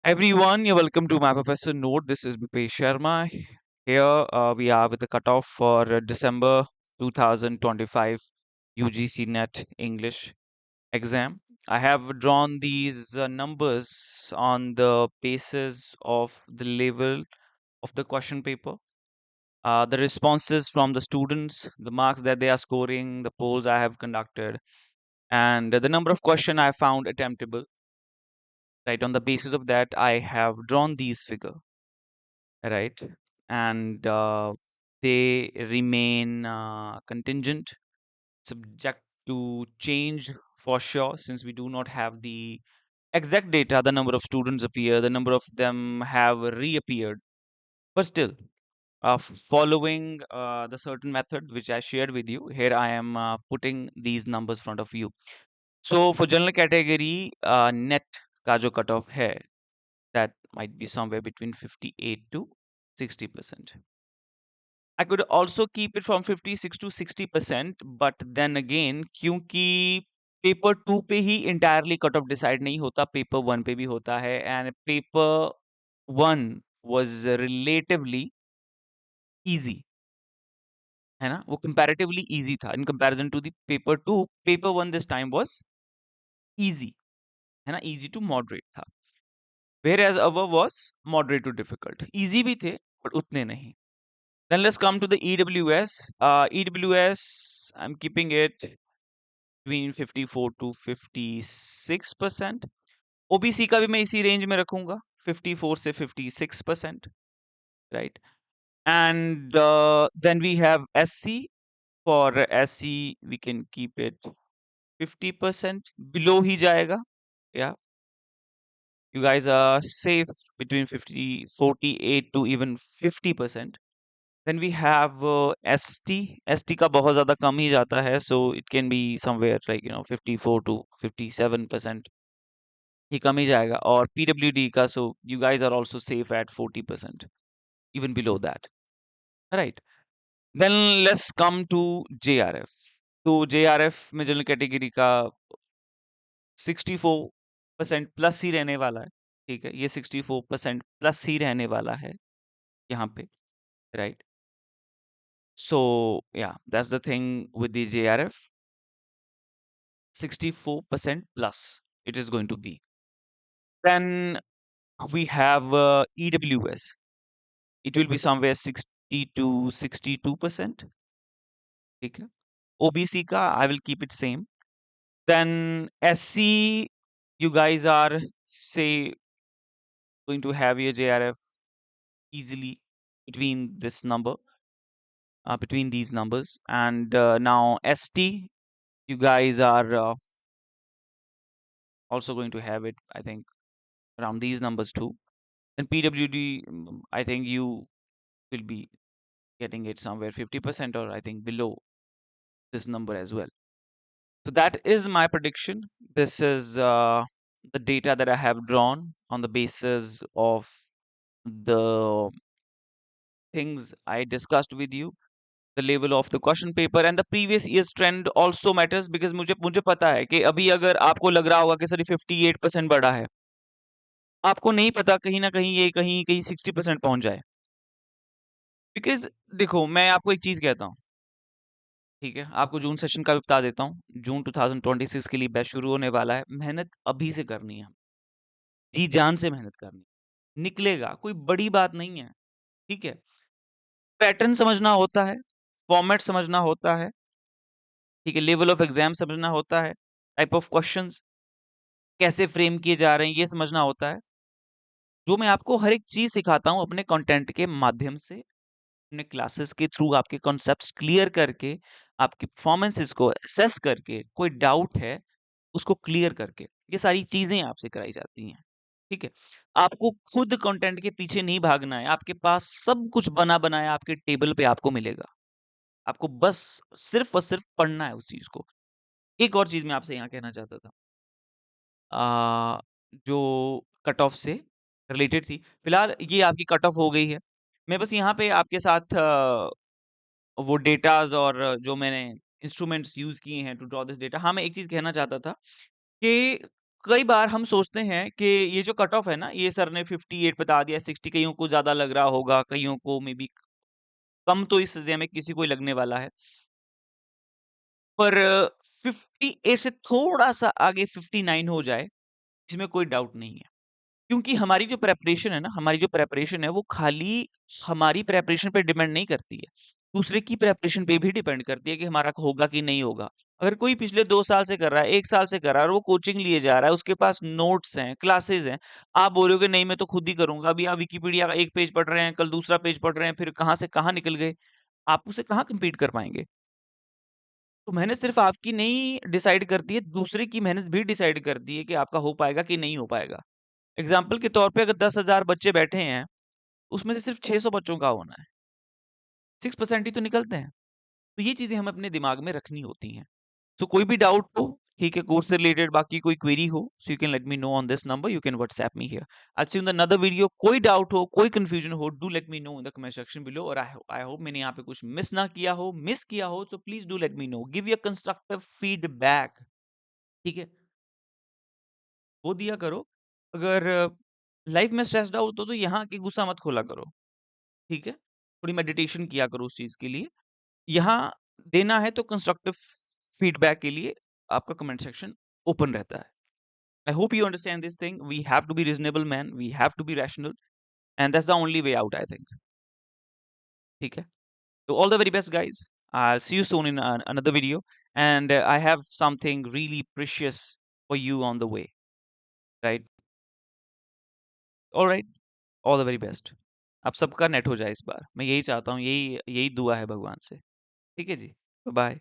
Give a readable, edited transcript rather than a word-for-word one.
Everyone, you're welcome to my professor note. This is Bhupesh Sharma. Here we are with the cutoff for December 2025 UGC NET English exam. I have drawn these numbers on the basis of the level of the question paper, the responses from the students, the marks that they are scoring, the polls I have conducted, and the number of question I found attemptable. Right, on the basis of that, I have drawn these figures. Right, and they remain contingent, subject to change for sure, since we do not have the exact data. The number of students appear, the number of them have reappeared, but still, following the certain method which I shared with you, here I am putting these numbers front of you. So for general category, net का जो cutoff है, that might be somewhere between 58 to 60%. I could also keep it from 56 to 60%, but then again, क्योंकि paper 2 पे ही entirely cut off decide नहीं होता, paper 1 पे भी होता है, and paper 1 was relatively easy, है ना? वो comparatively easy था in comparison to the paper 2. Paper 1 this time was easy, है ना? Easy to moderate था, whereas our was moderate to difficult. Easy भी थे, but उतने नहीं. Then let's come to the EWS. EWS, I'm keeping it between 54 to 56%. OBC का भी मैं इसी रेंज में रखूंगा, 54 से 56%, right? And then we have SC. For SC, we can keep it 50%. Below ही जाएगा. Yeah, you guys are safe between 48 to even 50%. Then we have ST. ST का बहुत ज़्यादा कम ही जाता है, so it can be somewhere like 54 to 57%. ये कम ही जाएगा. और PWD का, so you guys are also safe at 40%, even below that. Right. Then let's come to JRF. तो JRF में जनरल कैटेगरी का 64% प्लस ही रहने वाला है. ठीक है, ये 64% प्लस ही रहने वाला है यहाँ पे. Right. So yeah, that's the thing with the JRF. 64% plus it is going to be. Then we have EWS. It will be somewhere 60 to 62%. ठीक है. OBC का I will keep it same. Then SC, you guys are say going to have your JRF easily between this number, between these numbers. And now ST, you guys are also going to have it, I think, around these numbers too. And PWD, I think you will be getting it somewhere 50%, or I think below this number as well. So that is my prediction. This is the data that I have drawn on the basis of the things I discussed with you. The level of the question paper and the previous year's trend also matters, because मुझे पता है कि अभी अगर आपको लग रहा होगा कि सर 58% बढ़ा है, आपको नहीं पता कहीं ना कहीं ये कहीं कहीं 60% पहुंच जाए. बिकॉज देखो, मैं आपको एक चीज कहता हूँ. ठीक है, आपको जून सेशन का भी बता देता हूँ. जून 2026 के लिए बैच शुरू होने वाला है. मेहनत अभी से करनी है, जी जान से मेहनत करनी है. निकलेगा, कोई बड़ी बात नहीं है. ठीक है, पैटर्न समझना होता है, फॉर्मेट समझना होता है. ठीक है, लेवल ऑफ एग्जाम समझना होता है, टाइप ऑफ क्वेश्चंस कैसे फ्रेम किए जा रहे हैं ये समझना होता है. जो मैं आपको हर एक चीज सिखाता हूँ अपने कंटेंट के माध्यम से, अपने क्लासेस के थ्रू, आपके कॉन्सेप्ट्स क्लियर करके, आपकी परफॉर्मेंसेस को असेस करके, कोई डाउट है उसको क्लियर करके, ये सारी चीजें आपसे कराई जाती हैं. ठीक है, आपको खुद कंटेंट के पीछे नहीं भागना है. आपके पास सब कुछ बना बनाया आपके टेबल पे आपको मिलेगा. आपको बस सिर्फ और सिर्फ पढ़ना है उस चीज को. एक और चीज मैं आपसे यहाँ कहना चाहता था, जो कट ऑफ से रिलेटेड थी. फिलहाल ये आपकी कट ऑफ हो गई है. मैं बस यहाँ पे आपके साथ वो डेटाज और जो मैंने इंस्ट्रूमेंट्स यूज किए हैं टू ड्रॉ दिस डेटा, हाँ मैं एक चीज कहना चाहता था कि कई बार हम सोचते हैं कि ये जो कट ऑफ है ना, ये सर ने 58 बता दिया, 60 कईयों को ज़्यादा लग रहा होगा, कईयों को मे बी कम, तो इस स्थिति में किसी को ही लगने वाला है। पर 58 से थोड़ा-सा आगे 59 हो जाए, इसमें कोई डाउट नहीं है। क्योंकि हमारी जो प्रिपरेशन है ना, हमारी जो प्रिपरेशन है, वो खाली हमारी प्रिपरेशन पे डिपेंड नहीं करती है। दूसरे की प्रिपरेशन पे भी डिपेंड करती है कि हमारा होगा कि नहीं होगा। अगर कोई पिछले 2 साल से कर रहा है, 1 साल से कर रहा है और वो कोचिंग लिए जा रहा है, उसके पास नोट्स हैं, क्लासेस हैं, आप बोल रहे हो कि नहीं मैं तो खुद ही करूँगा। अभी आप विकिपीडिया का 1 पेज पढ़ रहे हैं, कल दूसरा पेज पढ़ रहे हैं, फिर कहाँ से कहाँ निकल गए। आप उससे कहाँ कम्पीट कर पाएँगे? तो मेहनत सिर्फ़ आपकी नहीं डिसाइड करती है, दूसरे की मेहनत भी डिसाइड करती है कि आपका हो पाएगा कि नहीं हो पाएगा। एग्ज़ाम्पल के तौर पे अगर 10,000 बच्चे बैठे हैं, उसमें से सिर्फ़ 600 बच्चों का होना है, 6% ही तो निकलते हैं। तो ये चीज़ें हमें अपने दिमाग में रखनी होती हैं। सो कोई भी डाउट हो, ठीक है, कोर्स से रिलेटेड बाकी कोई क्वेरी हो, so you can let me know on this number, you can WhatsApp me here. I see you in another video. कोई डाउट हो, कोई कन्फ्यूजन हो, do let me know in the comment section below. और I hope मैंने यहाँ पे कुछ miss किया हो, so please do let me no. Give your constructive feedback, ठीक है? वो दिया करो। अगर लाइफ़ में स्ट्रेस्ड आउट हो तो यहाँ आके गुस्सा मत खोला करो, ठीक है? थोड़ी मेडिटेशन किया करो उस चीज़ के लिए। यहाँ देना है तो कंस्ट्रक्टिव फीडबैक के लिए आपका कमेंट सेक्शन ओपन रहता है। I hope you understand this thing. We have to be reasonable, man. We have to be rational, and that's the only way out, I think. ठीक है? So all the very best, guys. I'll see you soon in another video, and I have something really precious for you on the way. Right? All right. All the very best. आप सबका net हो जाए इस बार। मैं यही चाहता हूँ, यही यही दुआ है भगवान से। ठीक है जी? बाय।